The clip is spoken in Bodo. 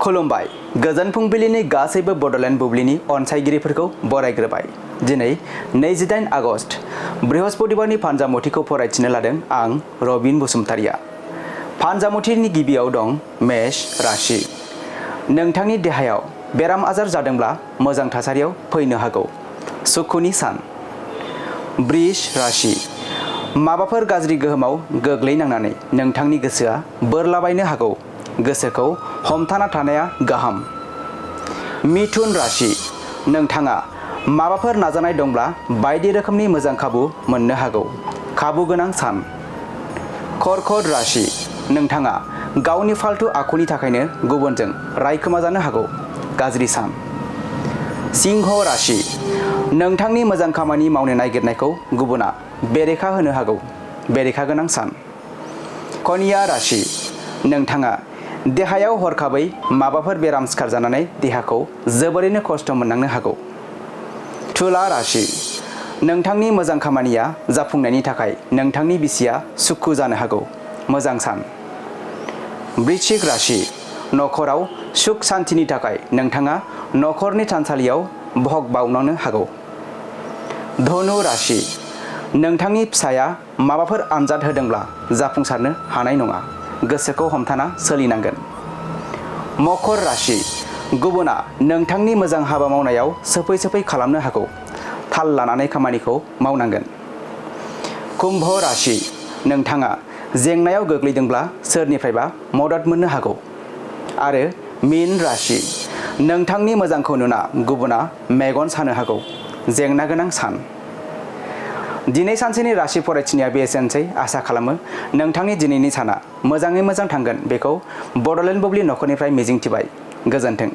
खुलुमबाय गोजोन फुंबिलिनि गासैबो बडलेण्ड बुब्लिनि अनसायगिरिफोरखौ बरायग्रोबाय। दिनै 28 आगस्ट बृहस्पतिबारनि फानजामुथिखौ फरायथिनो लादों आं रबिन बसुमतारिया। फानजामुथिनि गिबियाव दं मेष राशि। नोंथांनि देहायाव बेराम आजार जादोंब्ला मोजां थासारियाव फैनो हागौ। सुखुनि सान। वृष राशि। माबाफोर गाज्रि गोहोमाव गोग्लैनांनानै नोंथांनि गोसोआ बोरलाबायनो हागौ। गोसोखौ हमथाना थानाया गाहाम। मिथुन राशि। नोंथाङा माबाफोर नाजानाय दंब्ला बायदि रोखोमनि मोजां खाबु मोननो हागौ। खाबु गोनां सान। कर्कट राशि। नोंथाङा गावनि फालतु आखुनि थाखायनो गुबुनजों रायखोमा जानो हागौ। गाज्रि सान। सिंह राशि। नोंथांनि मोजां खामानि मावनो नागिरनायखौ गुबुना बेरेखा होनो हागौ। बेरेखा गोनां सान। कन्या राशि। नोंथाङा देहायाव हरखाबै माबाफोर बेराम सिखारजानानै देहाखौ जोबोरैनो खस्थ' मोननांनो हागौ। तुला राशि। नोंथांनि मोजां खामानिया जाफुंनायनि थाखाय नोंथांनि बिसिया सुखु जानो हागौ। मोजां सान। वृश्चिक राशि। नखराव सुख सान्थिनि थाखाय नोंथाङा नखरनि थानसालियाव भग बावनांनो हागौ। धनु राशि। नोंथांनि फिसाया माबाफोर आनजाद होदोंब्ला जाफुंसारनो हानाय नङा। गोसोखौ हमथाना सोलिनांगोन। मकर राशि। गुबुना नोंथांनि मोजां हाबा मावनायाव सोफै खालामनो हागौ। थाल लानानै खामानिखौ मावनांगोन। कुम्भ राशि। नोंथाङा जेंनायाव गोग्लैदोंब्ला सोरनिफ्रायबा मदद मोननो हागौ। आरो मीन राशि। नोंथांनि मोजांखौ नुना गुबुना मेगन सानो हागौ। जेंना गोनां सान। दिनै सानसेनि राशि फरायथिनाया बेसेनोसै। आसा खालामो नोंथांनि दिनैनि साना मोजाङै मोजां थांगोन बेखौ बडलेण्ड बुब्लि नखरनिफ्राय मिजिंथिबाय। गोजोन्थों।